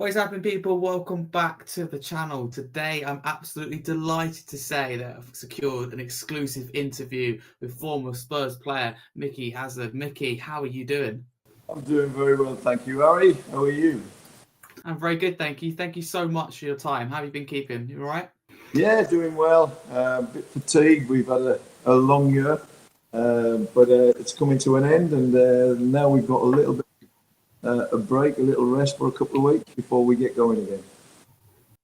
What is happening, people? Welcome back to the channel. Today, I'm absolutely delighted to say that I've secured an exclusive interview with former Spurs player Micky Hazard. Micky, how are you doing? I'm doing very well, thank you, Harry. How are you? I'm very good, thank you. Thank you so much for your time. How have you been keeping? You all right? Yeah, doing well. A bit fatigued. We've had a long year, but it's coming to an end, and now we've got a little bit a break, a little rest for a couple of weeks before we get going again.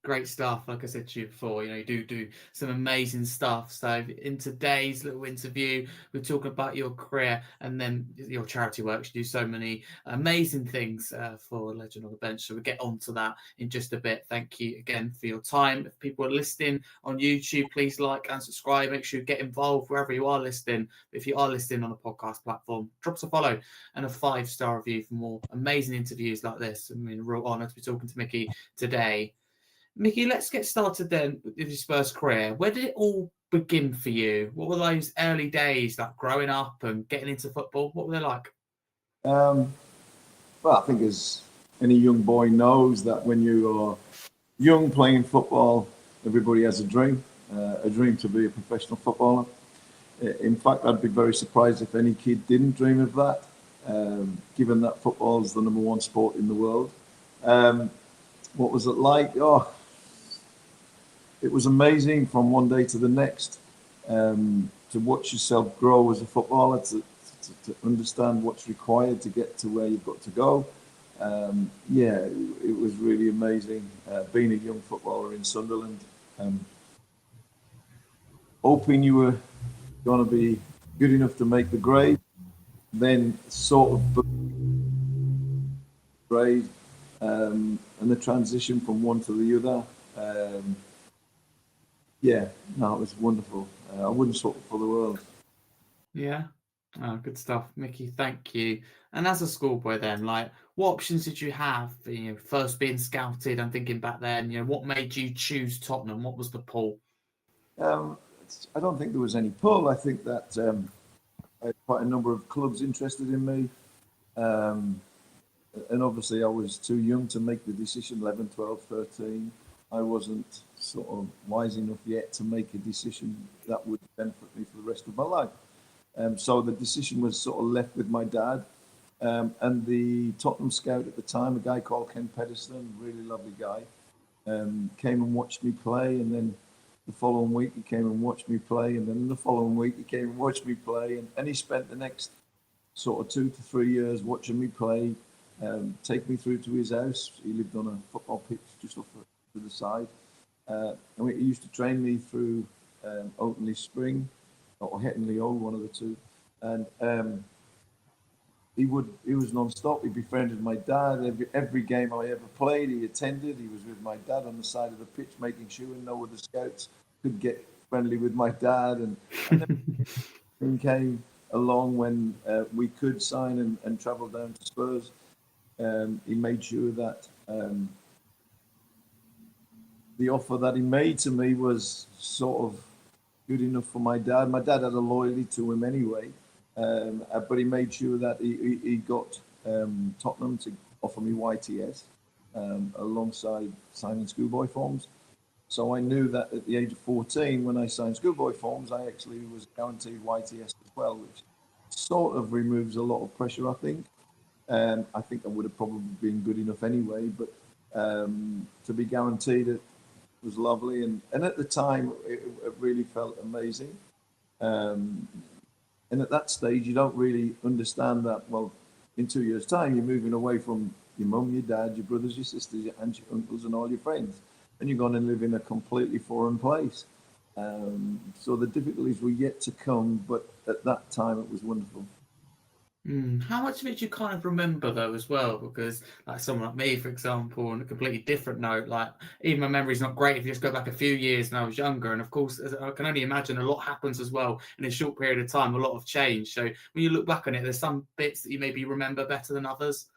Great stuff. Like I said to you before, you do some amazing stuff. So in today's little interview, we're talking about your career and then your charity work. You do so many amazing things for Legend on the Bench. So we'll get on to that in just a bit. Thank you again for your time. If people are listening on YouTube, please like and subscribe. Make sure you get involved wherever you are listening. If you are listening on a podcast platform, drop us a follow and a 5-star review for more amazing interviews like this. I mean, a real honour to be talking to Micky today. Micky, let's get started then with your Spurs career. Where did it all begin for you? What were those early days like growing up and getting into football? What were they like? Well, I think as any young boy knows that when you are young playing football, everybody has a dream to be a professional footballer. In fact, I'd be very surprised if any kid didn't dream of that, given that football is the number one sport in the world. What was it like? Oh, it was amazing from one day to the next, to watch yourself grow as a footballer, to understand what's required to get to where you've got to go. It was really amazing being a young footballer in Sunderland, hoping you were going to be good enough to make the grade, then sort of grade, and the transition from one to the other. It was wonderful. I wouldn't swap it for the world. Yeah. Oh, good stuff, Micky. Thank you. And as a schoolboy, then, like, what options did you have? First being scouted. I'm thinking back then. What made you choose Tottenham? What was the pull? I don't think there was any pull. I think that I had quite a number of clubs interested in me. And obviously I was too young to make the decision, 11, 12, 13. I wasn't sort of wise enough yet to make a decision that would benefit me for the rest of my life. So the decision was sort of left with my dad. And the Tottenham scout at the time, a guy called Ken Pedersen, really lovely guy, came and watched me play. And then the following week he came and watched me play. And then the following week he came and watched me play. And he spent the next sort of 2 to 3 years watching me play, take me through to his house. He lived on a football pitch just off to the side. And he used to train me through Oakenley Spring or Hettonley Old, one of the two. And he was non-stop. He befriended my dad. Every game I ever played, he attended. He was with my dad on the side of the pitch, making sure no other scouts could get friendly with my dad. And then came along when we could sign and travel down to Spurs. He made sure that the offer that he made to me was sort of good enough for my dad. My dad had a loyalty to him anyway, but he made sure that he got Tottenham to offer me YTS alongside signing schoolboy forms. So I knew that at the age of 14, when I signed schoolboy forms, I actually was guaranteed YTS as well, which sort of removes a lot of pressure, I think. I think I would have probably been good enough anyway, but to be guaranteed it was lovely. And at the time, it really felt amazing. And at that stage, you don't really understand that, well, in 2 years' time, you're moving away from your mum, your dad, your brothers, your sisters, your aunts, your uncles, and all your friends. And you're going to live in a completely foreign place. So the difficulties were yet to come, but at that time, it was wonderful. How much of it do you kind of remember though as well? Because like someone like me, for example, on a completely different note, like even my memory's not great if you just go back a few years when I was younger. And of course, as I can only imagine a lot happens as well in a short period of time, a lot of change. So when you look back on it, there's some bits that you maybe remember better than others.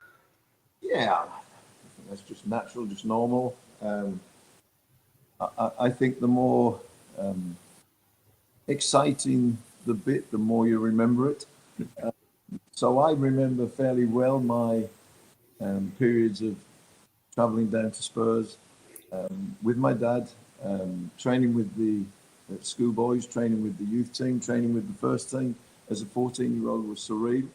Yeah, I think that's just natural, just normal. I think the more exciting the bit, the more you remember it. So I remember fairly well my periods of travelling down to Spurs with my dad, training with the schoolboys, training with the youth team, training with the first team as a 14-year-old was surreal.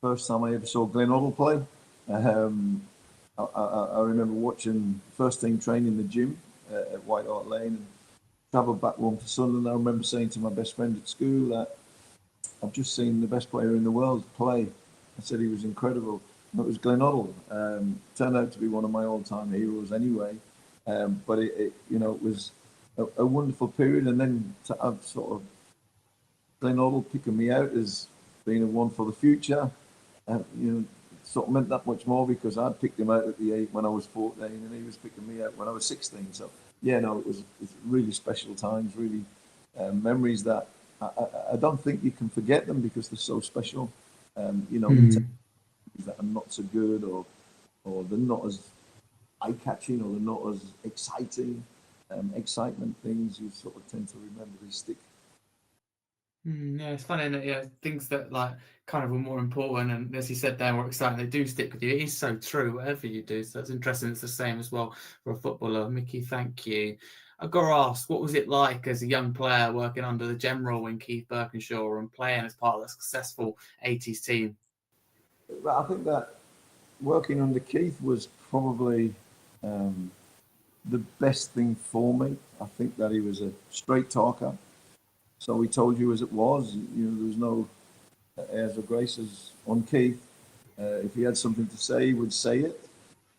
First time I ever saw Glenn Hoddle play. I remember watching first team training in the gym at White Hart Lane and travelled back home to Sunderland. I remember saying to my best friend at school that I've just seen the best player in the world play. I said he was incredible. It was Glenn Hoddle. Turned out to be one of my all-time heroes anyway. But it was a wonderful period. And then to have sort of Glenn Hoddle picking me out as being a one for the future, sort of meant that much more because I'd picked him out at the 8 when I was 14 and he was picking me out when I was 16. So, it's really special times, really memories that I don't think you can forget them because they're so special. That are not so good or they're not as eye-catching or they're not as exciting. Excitement things you sort of tend to remember, they stick. Yeah, it's funny that things that like kind of are more important and as you said there, more exciting, they do stick with you. It is so true, whatever you do. So it's interesting. It's the same as well for a footballer. Micky, thank you. I've got to ask, what was it like as a young player working under the general in Keith Birkinshaw and playing as part of the successful 80s team? I think that working under Keith was probably the best thing for me. I think that he was a straight talker. So he told you as it was. There was no airs or graces on Keith. If he had something to say, he would say it.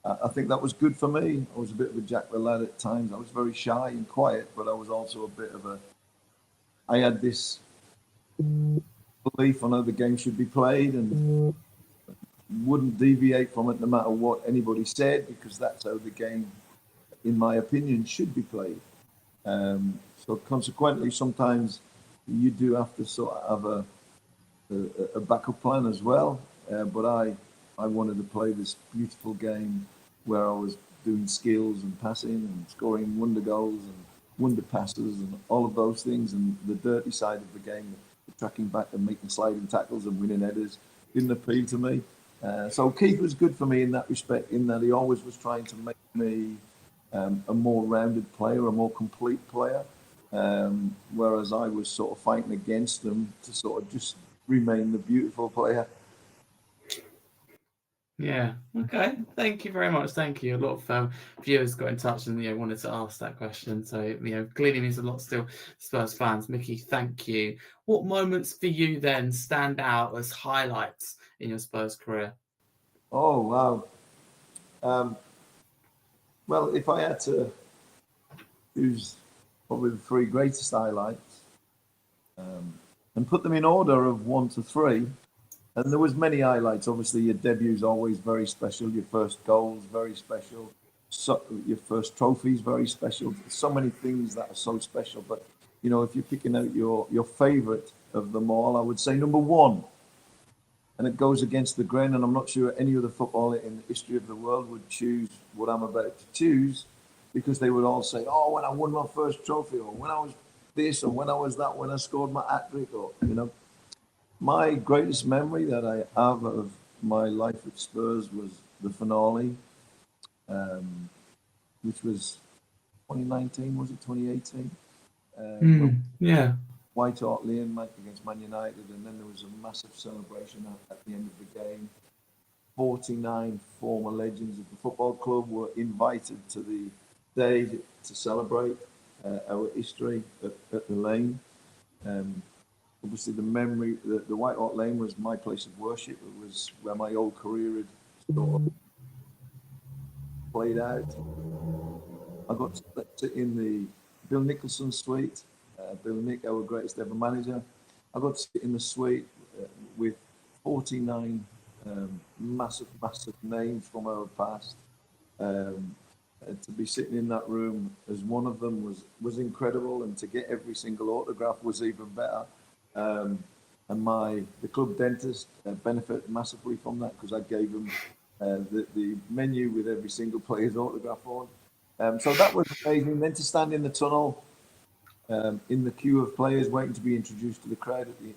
I think that was good for me. I was a bit of a Jack the Lad at times. I was very shy and quiet, but I was also a bit of I had this belief on how the game should be played and wouldn't deviate from it no matter what anybody said because that's how the game, in my opinion, should be played. So consequently, sometimes you do have to sort of have a backup plan as well. But I wanted to play this beautiful game where I was doing skills and passing and scoring wonder goals and wonder passes and all of those things. And the dirty side of the game, the tracking back and making sliding tackles and winning headers, didn't appeal to me. So Keith was good for me in that respect, in that he always was trying to make me a more rounded player, a more complete player. Whereas I was sort of fighting against him to sort of just remain the beautiful player. Yeah. Okay. Thank you very much. Thank you. A lot of viewers got in touch and wanted to ask that question. So clearly means a lot still Spurs fans. Micky, thank you. What moments for you then stand out as highlights in your Spurs career? Oh wow. Well, if I had to choose probably the 3 greatest highlights and put them in order of 1 to 3. And there was many highlights. Obviously, your debut is always very special. Your first goal is very special. So, your first trophy is very special. So many things that are so special. But, if you're picking out your favourite of them all, I would say number 1. And it goes against the grain. And I'm not sure any other footballer in the history of the world would choose what I'm about to choose because they would all say, oh, when I won my first trophy or when I was this or when I was that, when I scored my hat-trick or, My greatest memory that I have of my life at Spurs was the finale, which was 2019, was it 2018? Yeah. White Hart Lane against Man United, and then there was a massive celebration at the end of the game. 49 former legends of the football club were invited to the day to celebrate our history at the lane. Obviously, the memory, the White Hart Lane was my place of worship. It was where my old career had sort of played out. I got to sit in the Bill Nicholson suite. Bill Nick, our greatest ever manager. I got to sit in the suite with 49 massive names from our past. To be sitting in that room as one of them was incredible, and to get every single autograph was even better. And the club dentist benefited massively from that because I gave him the menu with every single player's autograph on. So that was amazing. Then to stand in the tunnel, in the queue of players waiting to be introduced to the crowd at the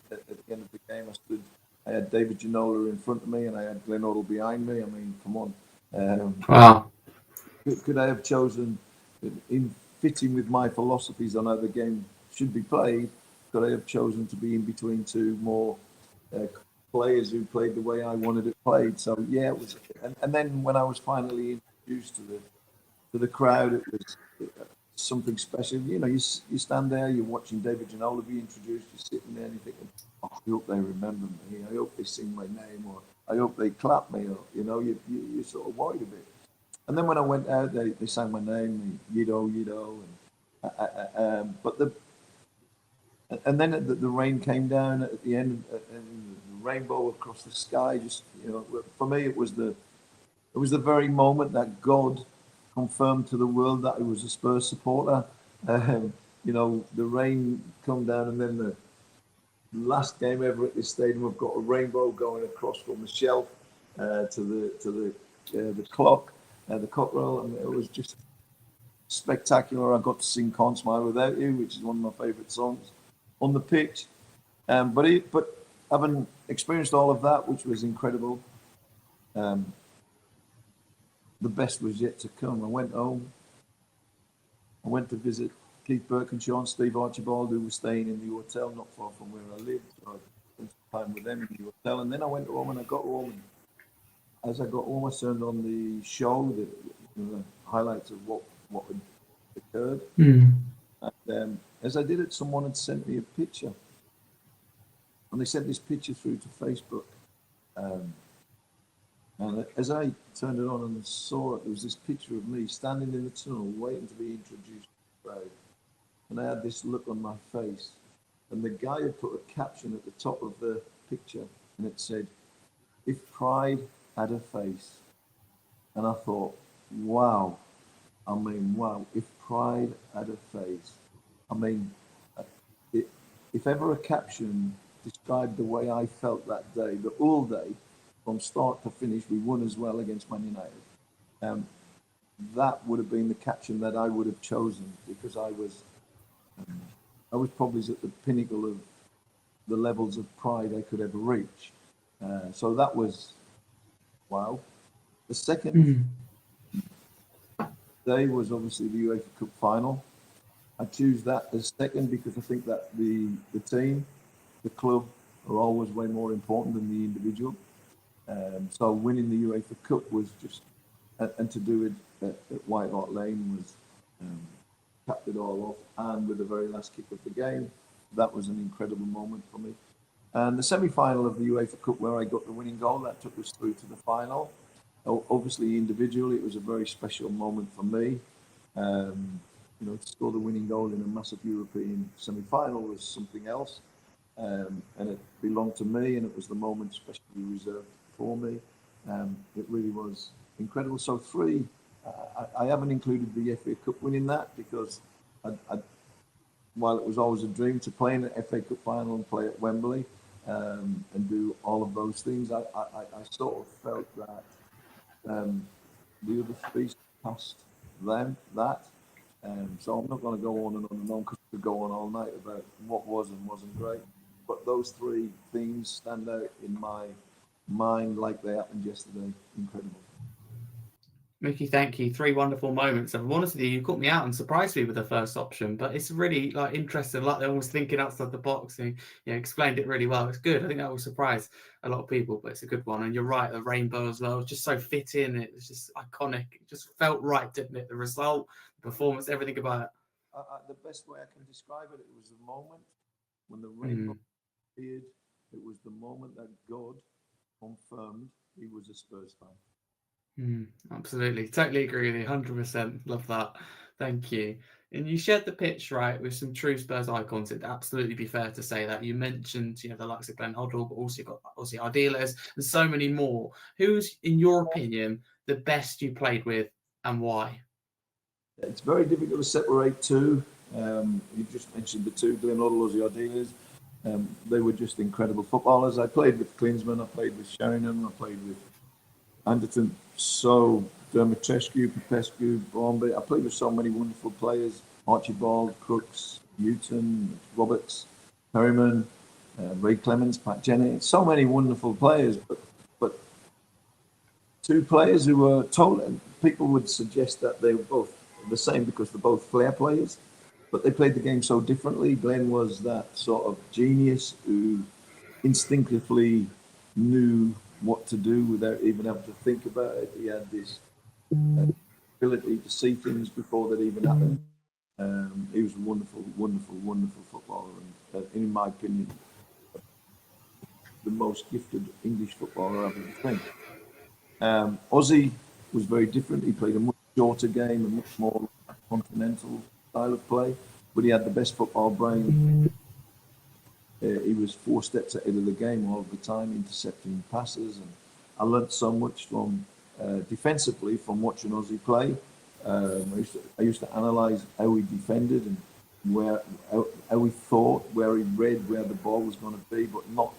end of the game, I stood I had David Ginola in front of me, and I had Glenn Hoddle behind me. I mean, come on. Wow. Could I have chosen, in fitting with my philosophies on how the game should be played, could I have chosen to be in between two more players who played the way I wanted it played? So yeah, it was. And then when I was finally introduced to the crowd, it was something special. You know, you stand there, you're watching David Ginola be introduced, you're sitting there and you're thinking, oh, I hope they remember me. I hope they sing my name, or I hope they clap me, or you're sort of worried a bit. And then when I went out, they sang my name, Yido, Yido, and then the rain came down at the end, and the rainbow across the sky. Just for me, it was the very moment that God confirmed to the world that I was a Spurs supporter. The rain come down, and then the last game ever at this stadium, I've got a rainbow going across from the shelf to the clock. The cockerel, and it was just spectacular. I got to sing "Can't Smile Without You," which is one of my favourite songs on the pitch. But having experienced all of that, which was incredible, the best was yet to come. I went home. I went to visit Keith Birkinshaw and Steve Archibald, who was staying in the hotel not far from where I lived. So I spent some time with them in the hotel, and then I went home, and I got home. And as I got home, I turned on the show, the highlights of what had occurred. And as I did it, someone had sent me a picture. And they sent this picture through to Facebook. And as I turned it on and saw it, there was this picture of me standing in the tunnel waiting to be introduced to the crowd. And I had this look on my face. And the guy had put a caption at the top of the picture, and it said, "If pride had a face." And I thought, wow. I mean, wow, if pride had a face. I mean, if ever a caption described the way I felt that day, the all day, from start to finish, we won as well against Man United. That would have been the caption that I would have chosen, because I was probably at the pinnacle of the levels of pride I could ever reach. So that was, wow. The second day was obviously the UEFA Cup final. I choose that as second because I think that the team, the club, are always way more important than the individual. So winning the UEFA Cup was just, and to do it at White Hart Lane was, capped it all off, and with the very last kick of the game, that was an incredible moment for me. And the semi-final of the UEFA Cup, where I got the winning goal, that took us through to the final. Obviously, individually, it was a very special moment for me. To score the winning goal in a massive European semi-final was something else. And it belonged to me, and it was the moment specially reserved for me. It really was incredible. So I haven't included the FA Cup win in that, because while it was always a dream to play in an FA Cup final and play at Wembley and do all of those things, I sort of felt that the other three passed that. So I'm not going to go on and on and on, because we could go on all night about what was and wasn't great. But those three things stand out in my mind like they happened yesterday. Incredible. Micky, thank you. 3 wonderful moments. And honestly, you caught me out and surprised me with the first option, but it's really interesting. Like they're almost thinking outside the box, and explained it really well. It's good. I think that will surprise a lot of people, but it's a good one. And you're right, the rainbow as well, just so fitting. It was just iconic. It just felt right, didn't it? The result, the performance, everything about it. The best way I can describe it, it was the moment when the rainbow appeared. It was the moment that God confirmed he was a Spurs fan. Absolutely. Totally agree with you. 100%. Love that. Thank you. And you shared the pitch, right, with some true Spurs icons. It'd absolutely be fair to say that. You mentioned, the likes of Glenn Hoddle, but also you've got obviously Ardiles and so many more. Who's, in your opinion, the best you played with, and why? It's very difficult to separate two. You just mentioned the two, Glenn Hoddle, Ozzy Ardiles. They were just incredible footballers. I played with Klinsmann, I played with Sheringham, I played with Anderton, Dermatrescu, Popescu, Bromby. I played with so many wonderful players: Archibald, Crooks, Newton, Roberts, Perryman. Ray Clemens, Pat Jennings, so many wonderful players, but two players who were total. People would suggest that they were both the same because they're both flair players, but they played the game so differently. Glenn was that sort of genius who instinctively knew what to do without even having to think about it. He had this ability to see things before that even happened. He was a wonderful, wonderful, wonderful footballer, and in my opinion, the most gifted English footballer I've ever seen. Ozzy was very different. He played a much shorter game, a much more continental style of play, but he had the best football brain. He was 4 steps ahead of the game all the time, intercepting passes, and I learnt so much from defensively from watching Ozzy play. I used to analyse how he defended and how he thought, where he read where the ball was going to be, but not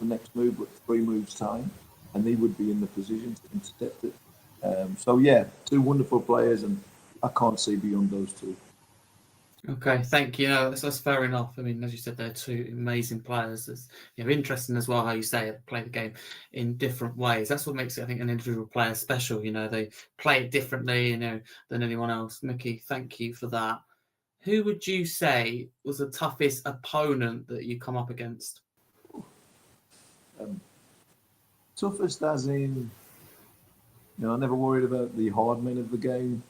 the next move, but 3 moves time, and he would be in the position to intercept it. So yeah, 2 wonderful players, and I can't see beyond those 2. Okay, thank you. No, that's fair enough. I mean, as you said, they're 2 amazing players. It's interesting as well how you say it, play the game in different ways. That's what makes it, I think, an individual player special. They play it differently, than anyone else. Micky, thank you for that. Who would you say was the toughest opponent that you come up against? Toughest as in, I never worried about the hard men of the game.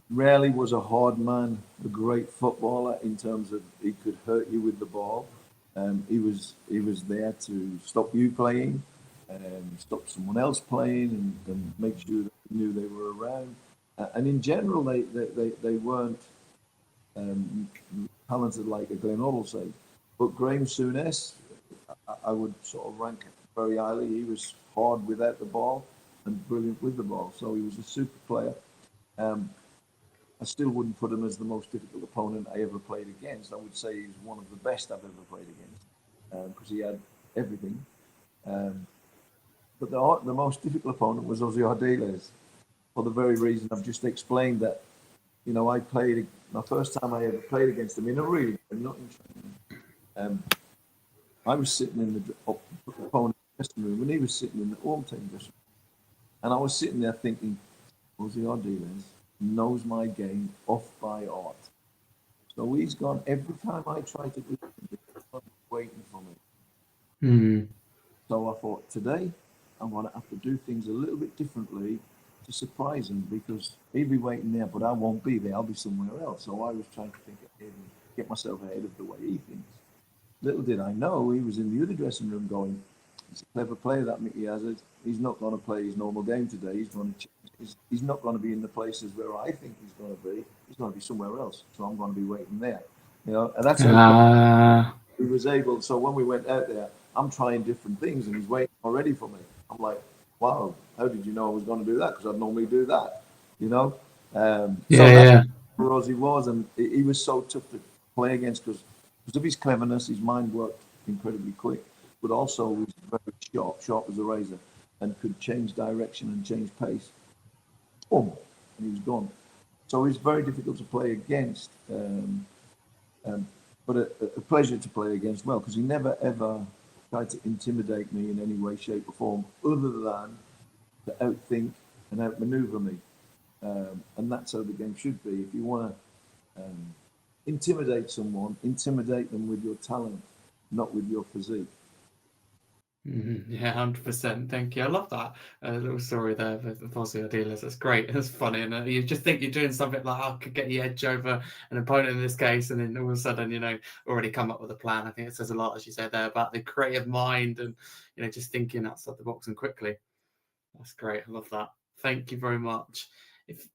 Rarely was a hard man a great footballer in terms of he could hurt you with the ball. He was there to stop you playing, stop someone else playing, and make sure that you knew they were around. And in general, they weren't talented like a Glenn Hoddle, say. But Graham Souness, I would sort of rank very highly. He was hard without the ball and brilliant with the ball. So he was a super player. I still wouldn't put him as the most difficult opponent I ever played against. I would say he's one of the best I've ever played against because he had everything. But the most difficult opponent was Ozzy Ardiles for the very reason I've just explained that. I played my first time I ever played against him in a really not in training. I was sitting in the opponent's dressing room and he was sitting in the home team dressing room, and I was sitting there thinking, Ozzy Ardiles knows my game off by heart. So he's gone every time I try to do something, he's waiting for me. Mm. So I thought today I'm going to have to do things a little bit differently to surprise him because he'll be waiting there, but I won't be there. I'll be somewhere else. So I was trying to think ahead and get myself ahead of the way he thinks. Little did I know he was in the other dressing room going, he's a clever player, that Micky Hazard. He's not going to play his normal game today. He's going to change. He's not going to be in the places where I think he's going to be. He's going to be somewhere else. So I'm going to be waiting there. And that's how he was able. So when we went out there, I'm trying different things and he's waiting already for me. I'm like, wow, how did you know I was going to do that? Because I'd normally do that, So that's where Ozzy was. And he was so tough to play against because of his cleverness. His mind worked incredibly quick, but also was very sharp as a razor, and could change direction and change pace. Boom, and he was gone. So he's very difficult to play against, but a pleasure to play against. Well, because he never ever tried to intimidate me in any way, shape, or form, other than to outthink and outmaneuver me. And that's how the game should be. If you want to intimidate someone, intimidate them with your talent, not with your physique. Yeah, 100%. Thank you. I love that little story there with Ozzy Ardiles. That's great. That's funny. And you just think you're doing something like, I could get the edge over an opponent in this case. And then all of a sudden, already come up with a plan. I think it says a lot, as you said there, about the creative mind and, just thinking outside the box and quickly. That's great. I love that. Thank you very much. If,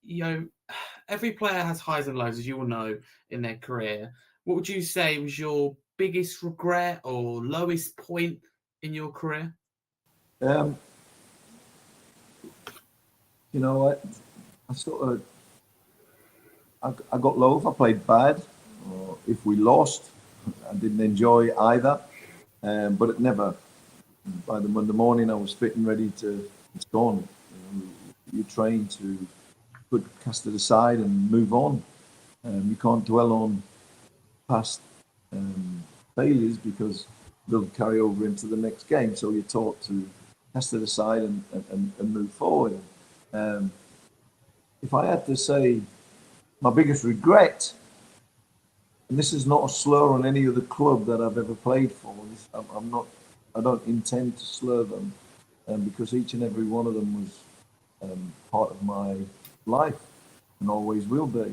every player has highs and lows, as you all know, in their career. What would you say was your biggest regret or lowest point in your career? I sort of I got low if I played bad, or if we lost, I didn't enjoy either. But it never. By the Monday morning, I was fit and ready to. It's gone. You train to cast it aside and move on. You can't dwell on past failures because they'll carry over into the next game. So you're taught to cast it aside and move forward. If I had to say my biggest regret, and this is not a slur on any other club that I've ever played for. I'm not. I don't intend to slur them, because each and every one of them was part of my life and always will be.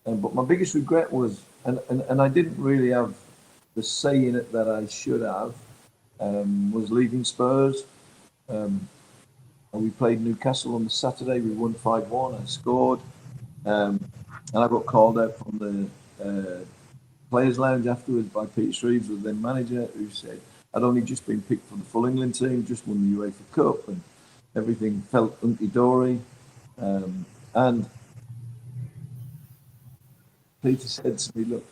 But my biggest regret was, and I didn't really have the say in it that I should have, was leaving Spurs. And we played Newcastle on the Saturday. We won 5-1. I scored, and I got called out from the Players' Lounge afterwards by Peter Shreves, the then manager, who said I'd only just been picked for the full England team, just won the UEFA Cup, and everything felt hunky-dory. And Peter said to me, look,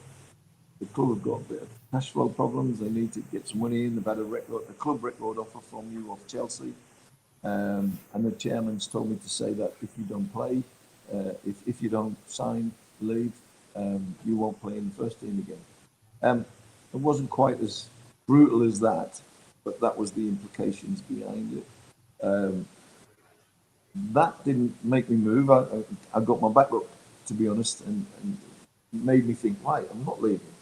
the club have got a bit of cash flow problems. They need to get some money in. They've had a club record offer from you off Chelsea. And the chairman's told me to say that if you don't play, if you don't sign, leave, you won't play in the first team again. It wasn't quite as brutal as that, but that was the implications behind it. That didn't make me move. I got my back up, to be honest, and it made me think, right, I'm not leaving.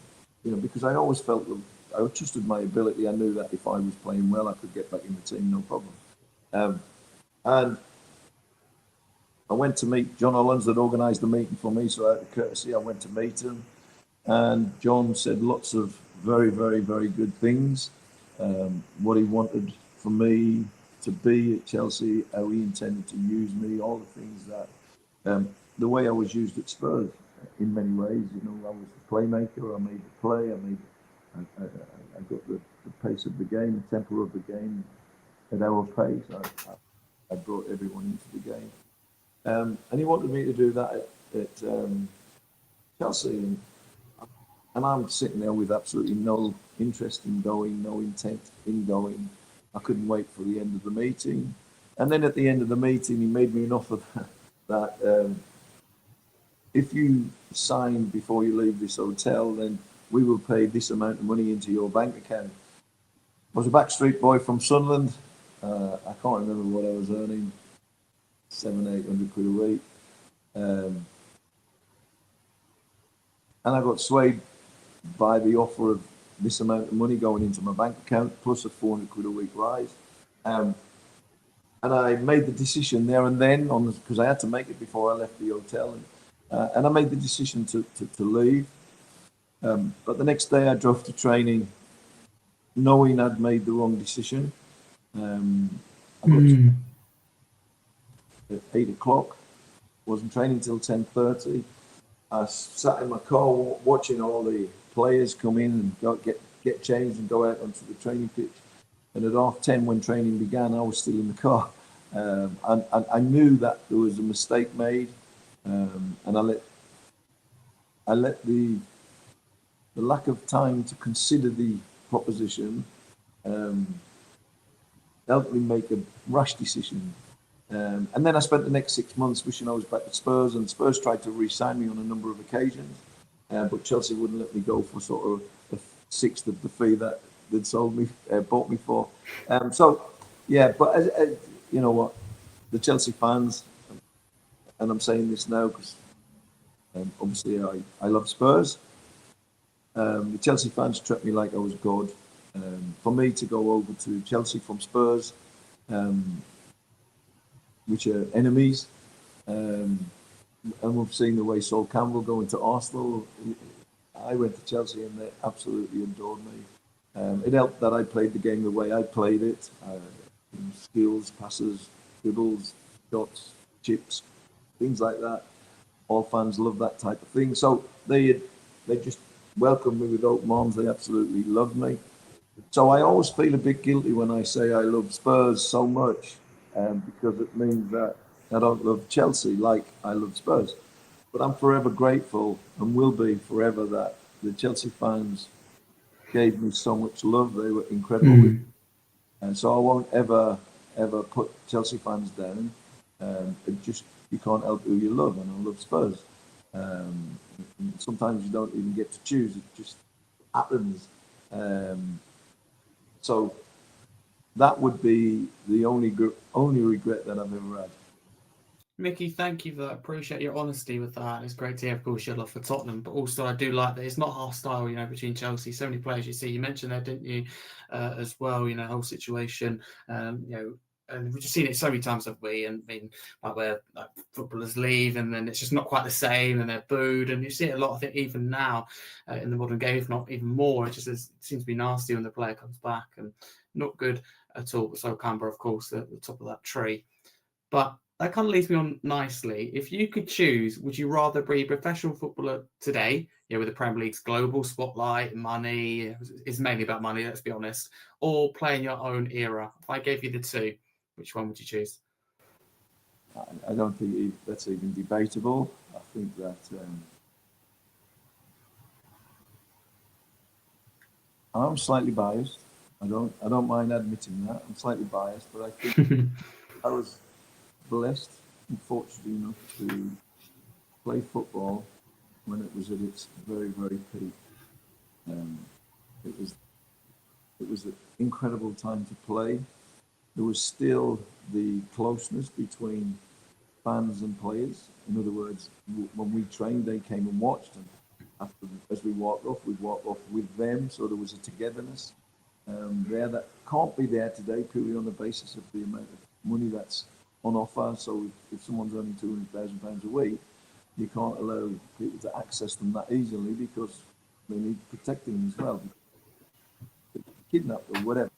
Because I always felt that I trusted my ability. I knew that if I was playing well, I could get back in the team, no problem. And I went to meet John Hollands that organised the meeting for me, so out of courtesy, I went to meet him. And John said lots of very, very, very good things. What he wanted from me to be at Chelsea, how he intended to use me, all the things that, the way I was used at Spurs in many ways. I was the playmaker, I made the play, I got the pace of the game, the tempo of the game at our pace. I brought everyone into the game. And he wanted me to do that at Chelsea. And I'm sitting there with absolutely no interest in going, no intent in going. I couldn't wait for the end of the meeting. And then at the end of the meeting, he made me an offer that if you sign before you leave this hotel, then we will pay this amount of money into your bank account. I was a backstreet boy from Sunderland. I can't remember what I was earning, 700-800 quid a week. And I got swayed by the offer of this amount of money going into my bank account, plus a 400 quid a week rise. And I made the decision there and then, because I had to make it before I left the hotel. And I made the decision to leave. But the next day I drove to training knowing I'd made the wrong decision. I got at 8 o'clock, wasn't training till 10:30. I sat in my car watching all the players come in and get changed and go out onto the training pitch. And at 10:30, when training began, I was still in the car. And I knew that there was a mistake made. And I let the lack of time to consider the proposition helped me make a rash decision. And then I spent the next 6 months wishing I was back at Spurs, and Spurs tried to re-sign me on a number of occasions, but Chelsea wouldn't let me go for sort of a sixth of the fee that they'd bought me for. But you know what, the Chelsea fans, and I'm saying this now because obviously I love Spurs. The Chelsea fans treat me like I was God. For me to go over to Chelsea from Spurs, which are enemies, and we've seen the way Sol Campbell going to Arsenal. I went to Chelsea and they absolutely adored me. It helped that I played the game the way I played it. Skills, passes, dribbles, shots, chips, things like that. All fans love that type of thing. So they just welcomed me with open arms. They absolutely loved me. So I always feel a bit guilty when I say I love Spurs so much, because it means that I don't love Chelsea like I love Spurs. But I'm forever grateful and will be forever that the Chelsea fans gave me so much love. They were incredible. And so I won't ever put Chelsea fans down. You can't help who you love, and I love Spurs. Sometimes you don't even get to choose; it just happens. So that would be the only regret that I've ever had. Micky, thank you for that. Appreciate your honesty with that. It's great to hear, of course, your love for Tottenham, but also I do like that it's not hostile, between Chelsea. So many players you see. You mentioned that, didn't you, as well? Whole situation. And we've just seen it so many times, have we? And I mean, where footballers leave, and then it's just not quite the same, and they're booed, and you see it a lot of it even now in the modern game, if not even more. It seems to be nasty when the player comes back, and not good at all. But so Canberra, of course, at the top of that tree. But that kind of leads me on nicely. If you could choose, would you rather be a professional footballer today, with the Premier League's global spotlight, money, it's mainly about money, let's be honest, or play in your own era? If I gave you the two, which one would you choose? I don't think that's even debatable. I think that I'm slightly biased. I don't mind admitting that. I'm slightly biased, but I think I was blessed and fortunate enough to play football when it was at its very, very peak. It was an incredible time to play. There was still the closeness between fans and players. In other words, when we trained, they came and watched, and as we walked off, we'd walk off with them. So there was a togetherness there that can't be there today, purely on the basis of the amount of money that's on offer. So if someone's earning £200,000 a week, you can't allow people to access them that easily because they need protecting as well, kidnapped or whatever.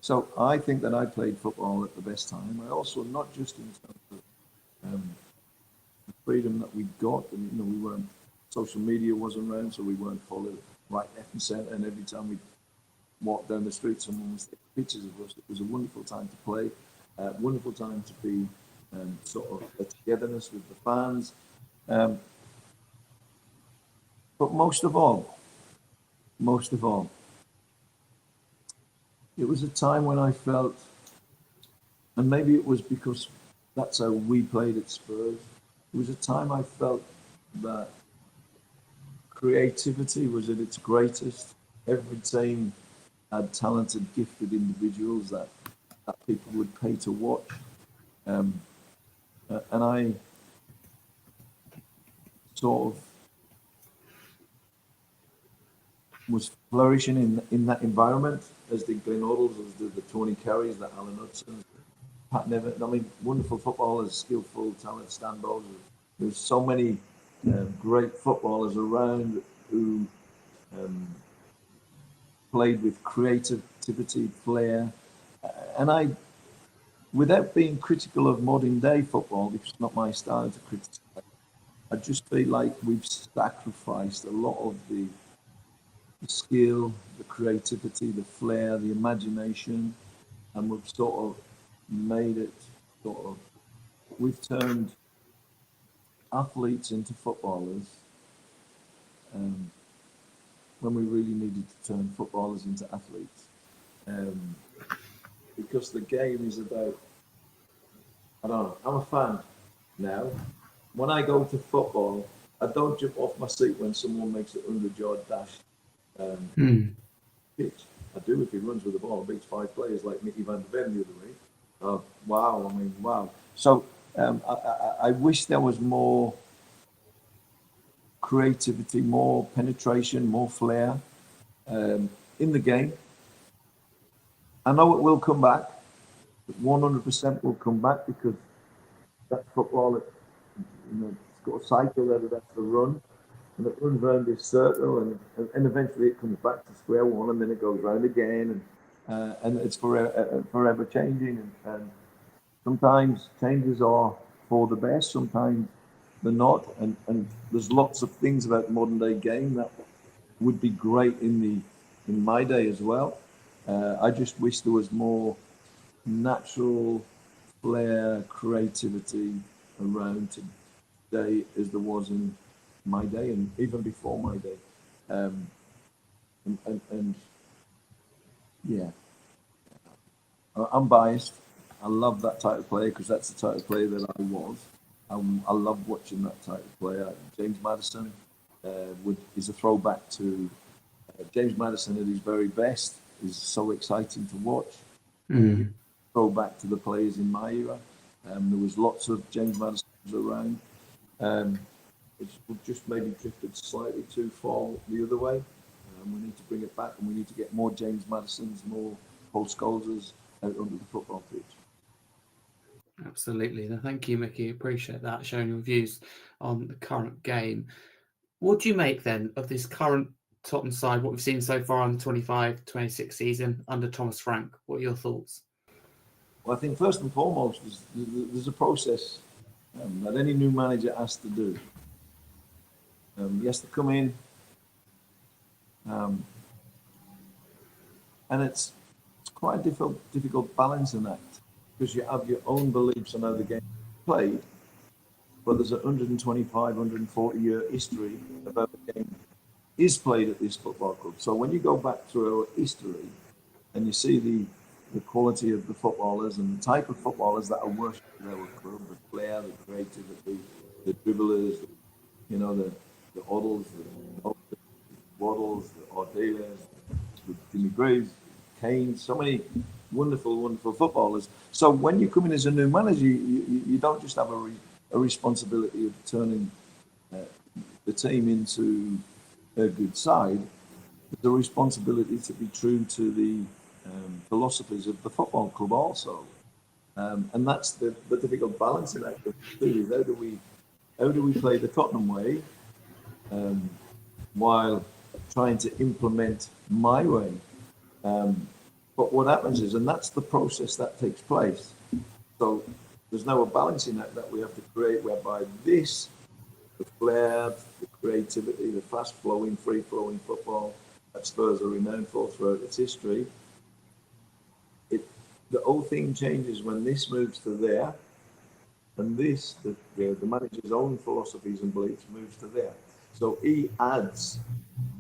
So I think that I played football at the best time. I also, not just in terms of the freedom that we got, and we weren't, social media wasn't around, so we weren't followed right, left, and centre. And every time we walked down the street, someone was taking pictures of us. It was a wonderful time to play, wonderful time to be sort of a togetherness with the fans. But most of all, it was a time when I felt, and maybe it was because that's how we played at Spurs, it was a time I felt that creativity was at its greatest. Every team had talented, gifted individuals that people would pay to watch. And I sort of was flourishing in that environment, as did Glenn Hoddles, as did the Tony Carries, the Alan Hudson, Pat Nevett. I mean, wonderful footballers, skillful, talented Stan Bowles. There's so many great footballers around who played with creativity, flair. And I, without being critical of modern day football, because it's not my style to criticize, I just feel like we've sacrificed a lot of the skill, the creativity, the flair, the imagination, and we've sort of made it we've turned athletes into footballers when we really needed to turn footballers into athletes. Because the game is about, I don't know, I'm a fan now. When I go to football, I don't jump off my seat when someone makes an 100-yard dash pitch. I do if he runs with the ball and beats 5 players like Micky van der Ven the other week. Wow, wow. So I wish there was more creativity, more penetration, more flair in the game. I know it will come back. 100% will come back because that's football. It's got a cycle that it has to run, and it runs around this circle, and eventually it comes back to square one, and then it goes round again, and it's forever changing. And sometimes changes are for the best, sometimes they're not. And there's lots of things about the modern day game that would be great in my day as well. I just wish there was more natural flair, creativity around today as there was in my day and even before my day. And yeah, I'm biased. I love that type of player because that's the type of player that I was. I love watching that type of player. James Maddison is a throwback to James Maddison at his very best is so exciting to watch. Mm. Go back to the players in my era. There was lots of James Maddisons around. It's just maybe drifted slightly too far the other way. We need to bring it back, and we need to get more James Maddisons, more Paul Scholes's out onto the football pitch. Absolutely. No, thank you, Micky. Appreciate that, showing your views on the current game. What do you make then of this current Tottenham side, what we've seen so far on the 25-26 season under Thomas Frank? What are your thoughts? Well, I think first and foremost, there's a process that any new manager has to do. He has to come in, and it's quite a difficult balancing act, because you have your own beliefs on how the game is played, but there's a 125, 140 year history about the game is played at this football club. So when you go back through our history and you see the quality of the footballers and the type of footballers that are worshipped at our club, the flair, the creativity, the dribblers, the Oddles, the Waddles, the Ordelas, the Jimmy Graves, Kane, so many wonderful, wonderful footballers. So when you come in as a new manager, you don't just have a responsibility of turning the team into a good side. There's a responsibility to be true to the philosophies of the football club also. And that's the difficult balancing act of is how do we play the Tottenham way while trying to implement my way. But what happens is, and that's the process that takes place. So there's now a balancing act that we have to create whereby the flair, the creativity, the fast-flowing, free-flowing football that Spurs are renowned for throughout its history, the whole thing changes when this moves to there, and the manager's own philosophies and beliefs moves to there. So he adds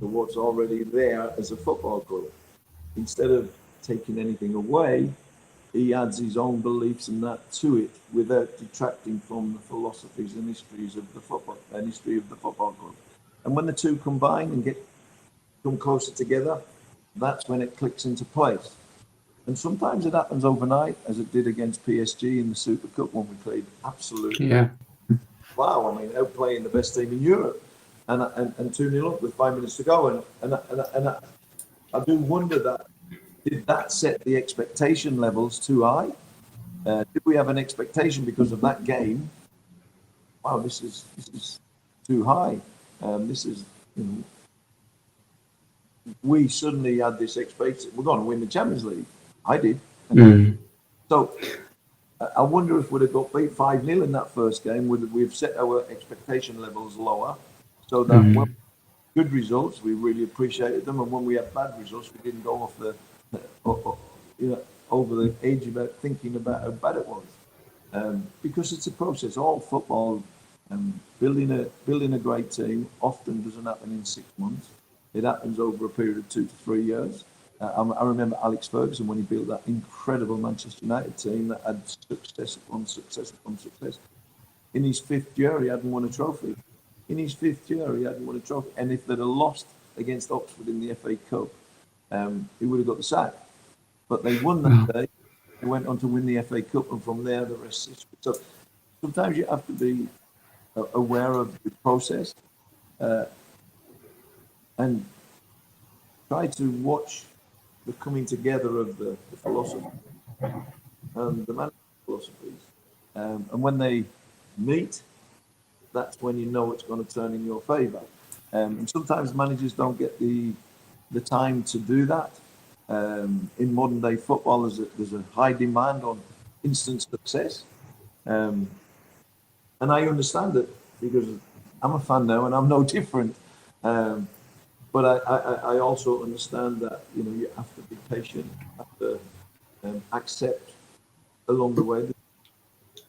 to what's already there as a football club. Instead of taking anything away, he adds his own beliefs and that to it without detracting from the philosophies and histories of the history of the football club. And when the two combine and come closer together, that's when it clicks into place. And sometimes it happens overnight, as it did against PSG in the Super Cup when we played absolutely wow. I mean, outplaying the best team in Europe, and 2-0 up with 5 minutes to go. And I do wonder that, did that set the expectation levels too high? Did we have an expectation because of that game? Wow, this is too high. We suddenly had this expectation. We're going to win the Champions League. I did. So I wonder if we'd have got beat 5-0 in that first game, we've set our expectation levels lower, so that when good results, we really appreciated them, and when we had bad results, we didn't go off over the edge about thinking about how bad it was. Because it's a process. All football, building a great team often doesn't happen in 6 months. It happens over a period of 2 to 3 years. I remember Alex Ferguson when he built that incredible Manchester United team that had success upon success upon success. In his 5th year, he hadn't won a trophy. And if they'd have lost against Oxford in the FA Cup, he would have got the sack. But they won that day. They went on to win the FA Cup, and from there, the rest is history. So sometimes you have to be aware of the process and try to watch the coming together of the philosophy and the management philosophies. And when they meet, that's when you know it's going to turn in your favour. And sometimes managers don't get the time to do that. In modern day football, there's a high demand on instant success. And I understand it, because I'm a fan now and I'm no different. But I also understand that you have to be patient, you have to accept along the way the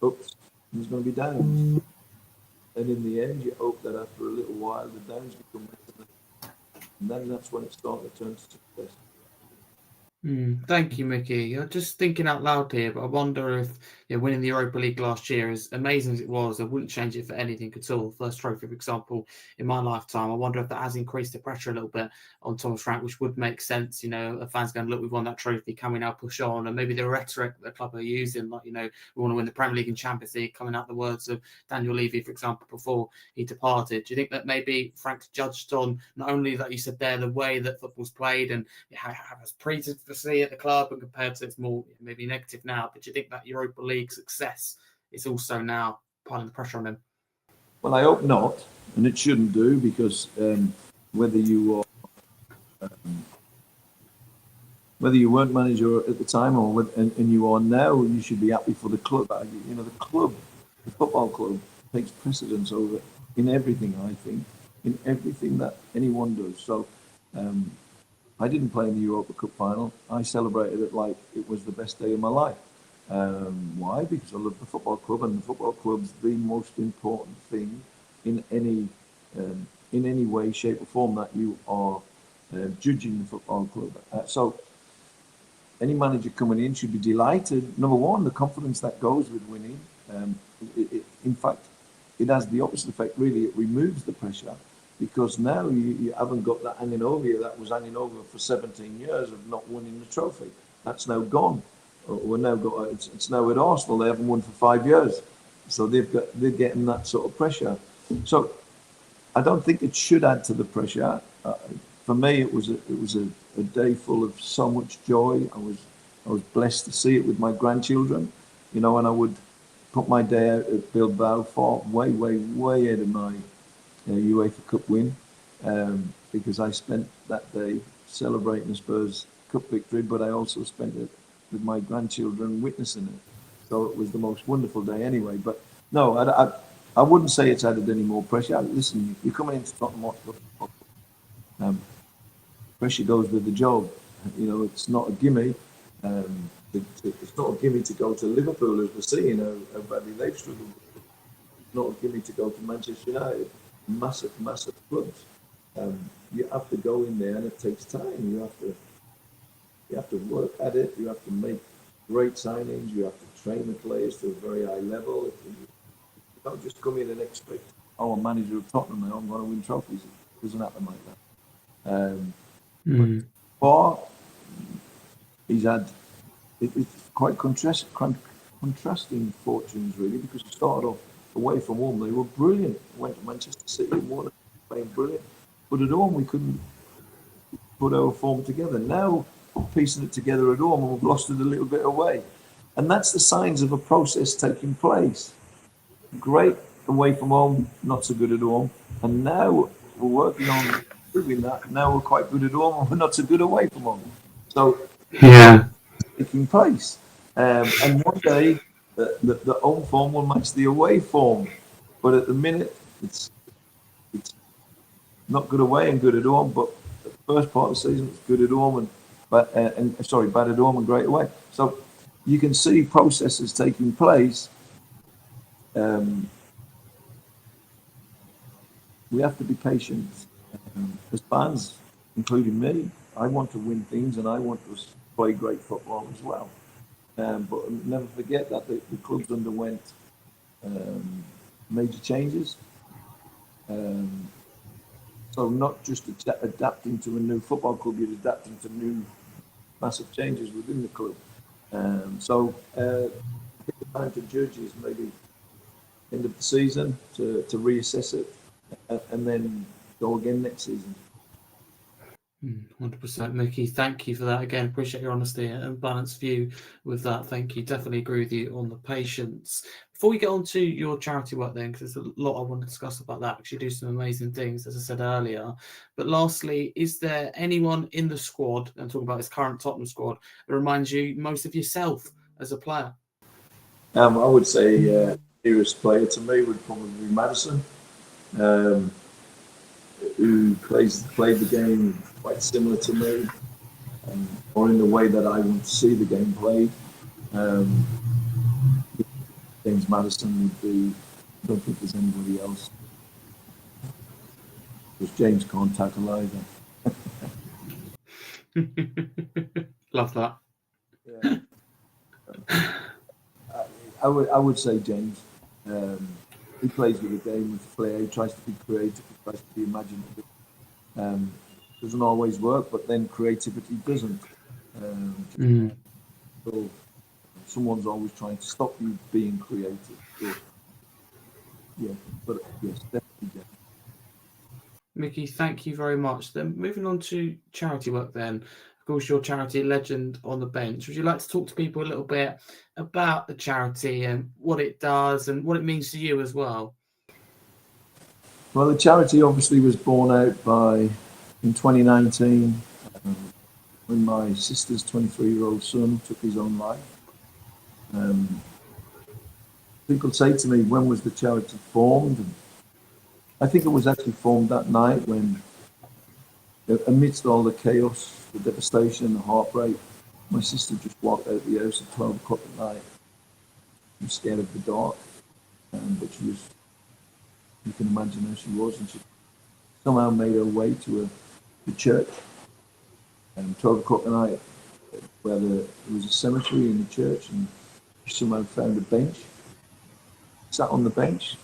ups and there's going to be downs. And in the end, you hope that after a little while, the downs become better, and then that's when it's starting to turn to success. Thank you, Micky. You're just thinking out loud here, but I wonder if winning the Europa League last year, as amazing as it was, I wouldn't change it for anything at all. First trophy, for example, in my lifetime. I wonder if that has increased the pressure a little bit on Thomas Frank, which would make sense. A fans going, look, we've won that trophy. Can we now push on? And maybe the rhetoric that the club are using, like, we want to win the Premier League and Champions League, coming out the words of Daniel Levy, for example, before he departed. Do you think that maybe Frank's judged on not only, like you said there, the way that football's played and how it's previously at the club and compared to it's more maybe negative now, but do you think that Europa League success is also now piling the pressure on him? Well, I hope not, and it shouldn't do, because whether you weren't manager at the time and you are now, you should be happy for the club. The football club takes precedence over in everything. I think in everything that anyone does. So I didn't play in the Europa Cup final. I celebrated it like it was the best day of my life. Why? Because I love the football club, and the football club's the most important thing in any way, shape, or form that you are judging the football club. So any manager coming in should be delighted. Number one, the confidence that goes with winning. In fact, it has the opposite effect, really. It removes the pressure, because now you haven't got that hanging over you that was hanging over for 17 years of not winning the trophy. That's now gone. It's now at Arsenal. They haven't won for 5 years, so they're getting that sort of pressure. So I don't think it should add to the pressure. For me, it was a day full of so much joy. I was blessed to see it with my grandchildren, and I would put my day out at Bilbao far way ahead of my UEFA Cup win, because I spent that day celebrating the Spurs Cup victory, but I also spent it with my grandchildren witnessing it. So it was the most wonderful day anyway. But no, I wouldn't say it's added any more pressure. Listen, you're coming into Tottenham. Pressure goes with the job. It's not a gimme. It's not a gimme to go to Liverpool, as we're seeing how badly they've struggled. It's not a gimme to go to Manchester United. Massive clubs. You have to go in there, and it takes time. You have to work at it. You have to make great signings. You have to train the players to a very high level. You don't just come in and expect, I'm manager of Tottenham now, I'm going to win trophies. It doesn't happen like that. But far, he's had it's quite contrasting fortunes, really, because he started off away from home. They were brilliant. Went to Manchester City and won, playing brilliant. But at home, we couldn't put our form together. Now, we're piecing it together at home, and we've lost it a little bit away. And that's the signs of a process taking place. Great away from home, not so good at home. And now we're working on improving that. Now we're quite good at home, and we're not so good away from home. So, taking place. And one day, the home form will match the away form. But at the minute, it's not good away and good at home. But the first part of the season, it's good at home bad at home and great away. So you can see processes taking place. We have to be patient. As fans, including me, I want to win things, and I want to play great football as well. But never forget that the club's underwent major changes. So not just adapting to a new football club, you're adapting to new massive changes within the club. So I think the time to judge is maybe end of the season to reassess it, and then go again next season. 100%, Micky. Thank you for that. Again, appreciate your honesty and balanced view with that. Thank you. Definitely agree with you on the patience. Before we get on to your charity work, then, because there's a lot I want to discuss about that, because you do some amazing things, as I said earlier. But lastly, is there anyone in the squad, and talking about his current Tottenham squad, that reminds you most of yourself as a player? I would say dearest player to me would probably be Madison. Who played the game quite similar to me, or in the way that I want to see the game played. James Madison would be. I don't think there's anybody else. Because James can't tackle either. Love that. Yeah. I would say James. He plays with the game with flair. He tries to be creative. He tries to be imaginative. Um, doesn't always work, but then creativity doesn't. Mm. So someone's always trying to stop you being creative. So, yeah, but yes, definitely James. Micky, thank you very much. Then moving on to charity work then. Of course, your charity Legend on the Bench. Would you like to talk to people a little bit about the charity and what it does and what it means to you as well? Well, the charity obviously was born out in 2019 when my sister's 23-year-old son took his own life. Um, People say to me, when was the charity formed? And I think it was actually formed that night when, amidst all the chaos, the devastation, the heartbreak, my sister just walked out the house at 12 o'clock at night. I'm scared of the dark, but she was, you can imagine how she was, and she somehow made her way to the church. 12 o'clock at night, where there was a cemetery in the church, and she somehow found a bench, sat on the bench,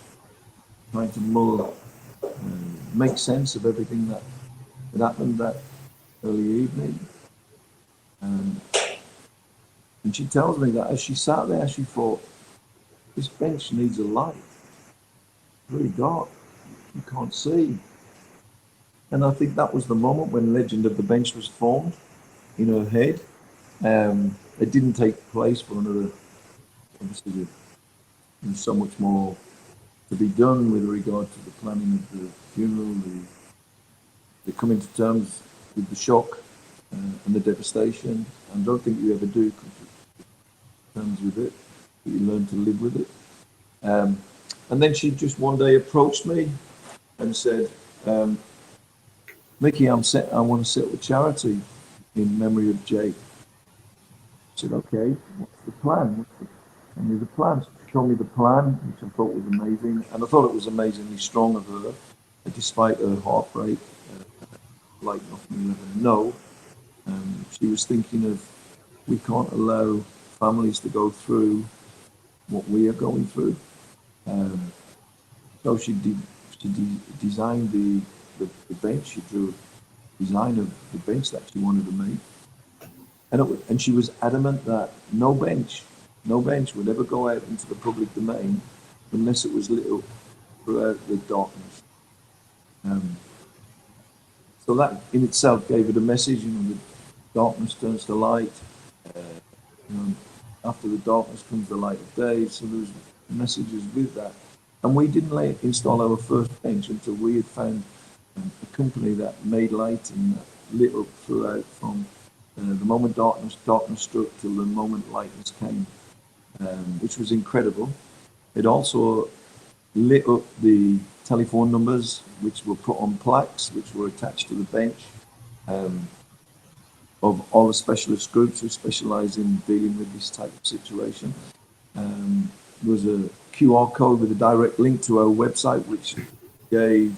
trying to make sense of everything that had happened that early evening. And she tells me that as she sat there, she thought, this bench needs a light. It's very dark. You can't see. And I think that was the moment when Legend of the Bench was formed in her head. It didn't take place for another, obviously, there's so much more to be done with regard to the planning of the funeral, the coming to terms with the shock and the devastation. And I don't think you ever do come to terms with it, but you learn to live with it. And then she just one day approached me and said, Micky, I want to set up a charity in memory of Jake. I said, okay, what's the plan? Tell me the plan. She told me the plan, which I thought was amazing. And I thought it was amazingly strong of her, despite her heartbreak, like nothing ever know. She was thinking of, we can't allow families to go through what we are going through. So she designed the bench. She drew a design of the bench that she wanted to make. And she was adamant that no bench would ever go out into the public domain unless it was lit up throughout the darkness. So that in itself gave it a message. The darkness turns to light. After the darkness comes the light of day. So there's messages with that. And we didn't install our first bench until we had found a company that made light and lit up throughout from the moment darkness struck till the moment lightness came, which was incredible. It also lit up the telephone numbers, which were put on plaques, which were attached to the bench, of all the specialist groups who specialise in dealing with this type of situation. There was a QR code with a direct link to our website, which gave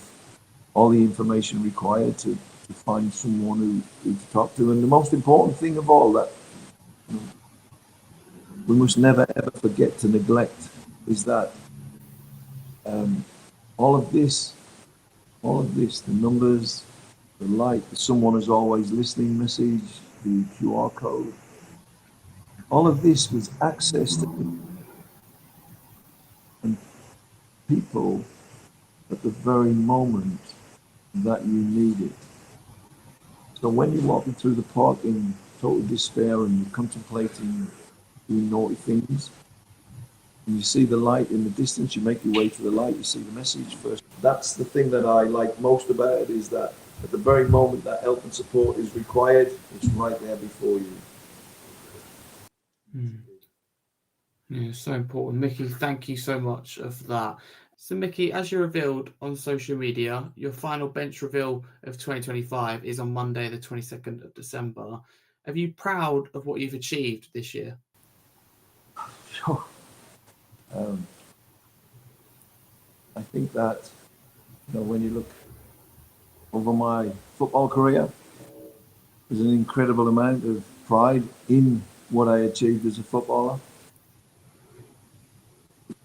all the information required to find someone who to talk to. And the most important thing of all that we must never ever forget to neglect is that all of this, the numbers, the light, the someone is always listening message, the QR code, all of this was accessed and people at the very moment that you need it. So when you're walking through the park in total despair and you're contemplating doing naughty things, and you see the light in the distance, you make your way to the light, you see the message first. That's the thing that I like most about it, is that at the very moment that help and support is required, it's right there before you. Yeah, so important. Micky, thank you so much for that. So, Micky, as you revealed on social media, your final bench reveal of 2025 is on Monday, the 22nd of December. Are you proud of what you've achieved this year? I think that, when you look over my football career, there's an incredible amount of pride in what I achieved as a footballer.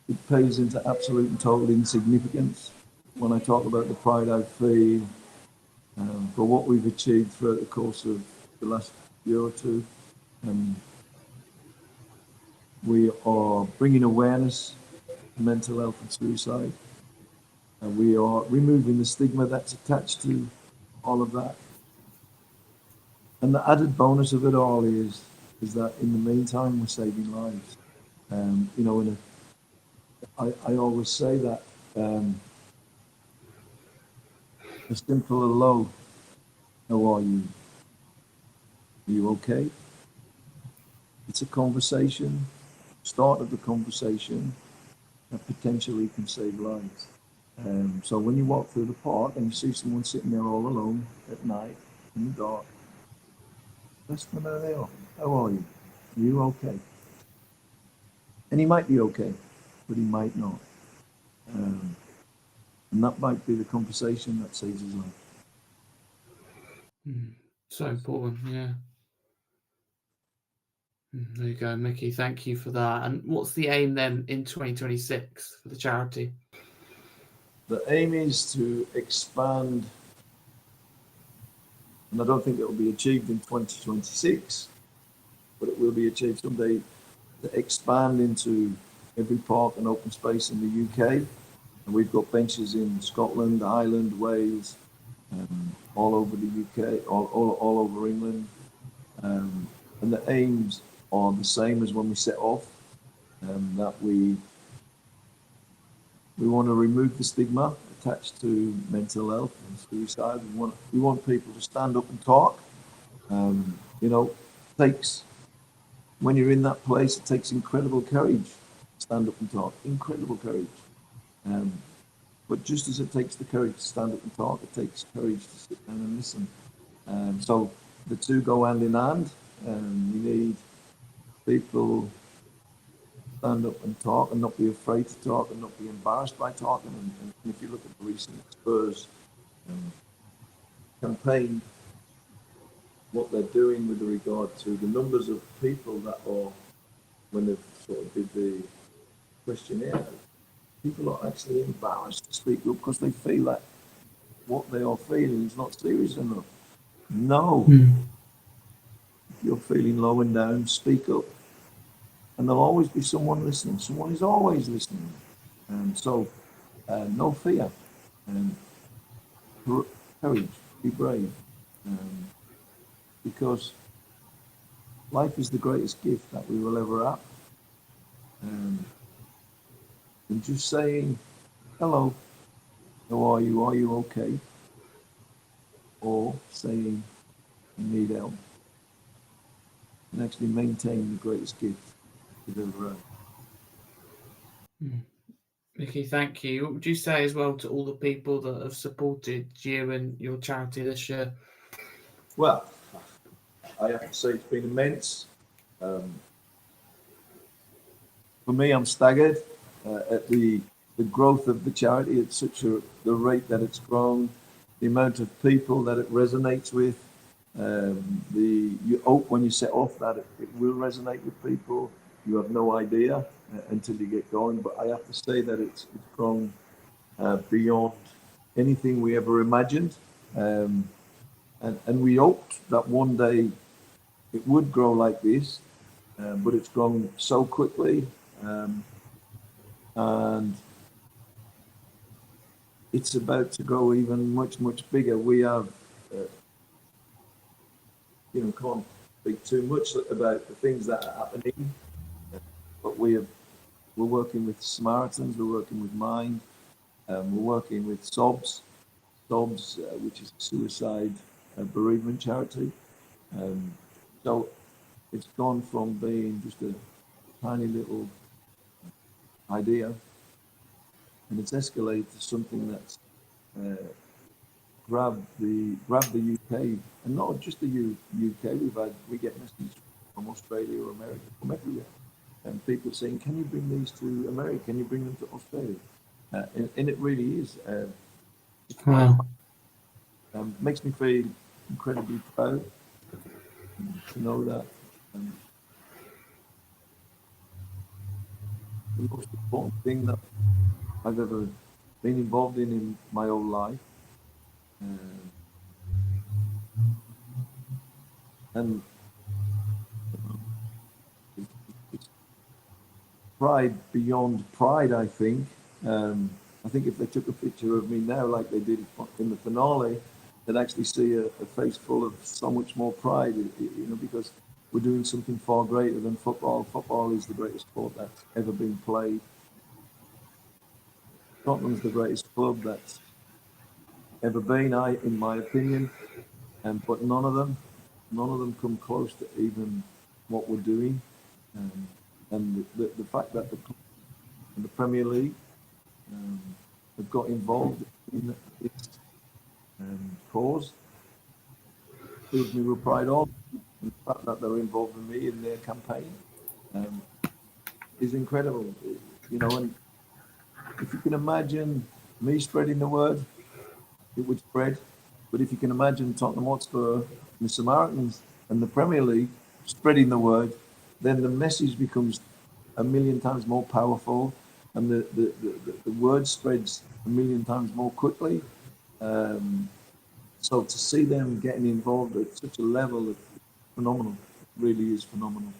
It pays into absolute and total insignificance when I talk about the pride I feel for what we've achieved throughout the course of the last year or two. We are bringing awareness to mental health and suicide. And we are removing the stigma that's attached to all of that. And the added bonus of it all is that in the meantime, we're saving lives. I always say that a simple hello, how are you? Are you okay? It's a conversation, start of the conversation that potentially can save lives. So when you walk through the park and you see someone sitting there all alone at night in the dark, ask them how they are. How are you? Are you okay? And he might be okay, but he might not. And that might be the conversation that saves his life. So important, yeah. There you go, Micky. Thank you for that. And what's the aim then in 2026 for the charity? The aim is to expand, and I don't think it will be achieved in 2026, but it will be achieved someday, to expand into every park and open space in the UK. And we've got benches in Scotland, Ireland, Wales, all over the UK, all over England. And the aims are the same as when we set off, that we want to remove the stigma attached to mental health and suicide. We want people to stand up and talk. When you're in that place, it takes incredible courage to stand up and talk. Incredible courage. But just as it takes the courage to stand up and talk, it takes courage to sit down and listen. So the two go hand in hand. You need people stand up and talk and not be afraid to talk and not be embarrassed by talking. And if you look at the recent Spurs campaign, what they're doing with regard to the numbers of people that are, when they've sort of did the questionnaire, people are actually embarrassed to speak up because they feel that what they are feeling is not serious enough. No. If you're feeling low and down, speak up. And there'll always be someone listening. Someone is always listening. So no fear. Courage. Be brave. Because life is the greatest gift that we will ever have. And just saying, hello, how are you? Are you okay? Or saying, you need help. And actually maintain the greatest gift we've ever had. Micky, thank you. What would you say as well to all the people that have supported you and your charity this year? Well, I have to say it's been immense. For me, I'm staggered at the growth of the charity at the rate that it's grown, the amount of people that it resonates with. You hope when you set off that it will resonate with people. You have no idea until you get going. But I have to say that it's grown beyond anything we ever imagined. And we hoped that one day it would grow like this, but it's grown so quickly. And it's about to grow even much, much bigger. We have, can't speak too much about the things that are happening, but we're working with Samaritans, we're working with Mind, we're working with SOBS, which is a suicide bereavement charity. So it's gone from being just a tiny little idea, and it's escalated to something that's grabbed the UK, and not just the UK. We get messages from Australia or America, from everywhere, and people saying, "Can you bring these to America? Can you bring them to Australia?" And it really is. Wow. Makes me feel incredibly proud. to know that. The most important thing that I've ever been involved in my whole life. And it's pride beyond pride, I think. I think if they took a picture of me now, like they did in the finale, they'd actually see a face full of so much more pride, because we're doing something far greater than football. Football is the greatest sport that's ever been played. Tottenham's the greatest club that's ever been, in my opinion. But none of them come close to even what we're doing. And the fact that the Premier League have got involved in this cause fills me with pride. All the fact that they're involving me in their campaign is incredible. And if you can imagine me spreading the word, it would spread. But if you can imagine Tottenham Hotspur and the Samaritans and the Premier League spreading the word, then the message becomes a million times more powerful, and the word spreads a million times more quickly. So to see them getting involved at such a level is phenomenal. It really is phenomenal.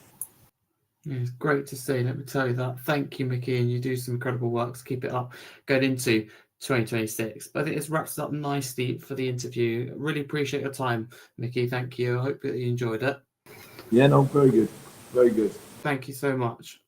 Yeah, it's great to see. Let me tell you that. Thank you, Micky, and you do some incredible work. So keep it up going into 2026. But I think this wraps up nicely for the interview. Really appreciate your time, Micky. Thank you. I hope that you enjoyed it. Yeah, no, very good. Very good. Thank you so much.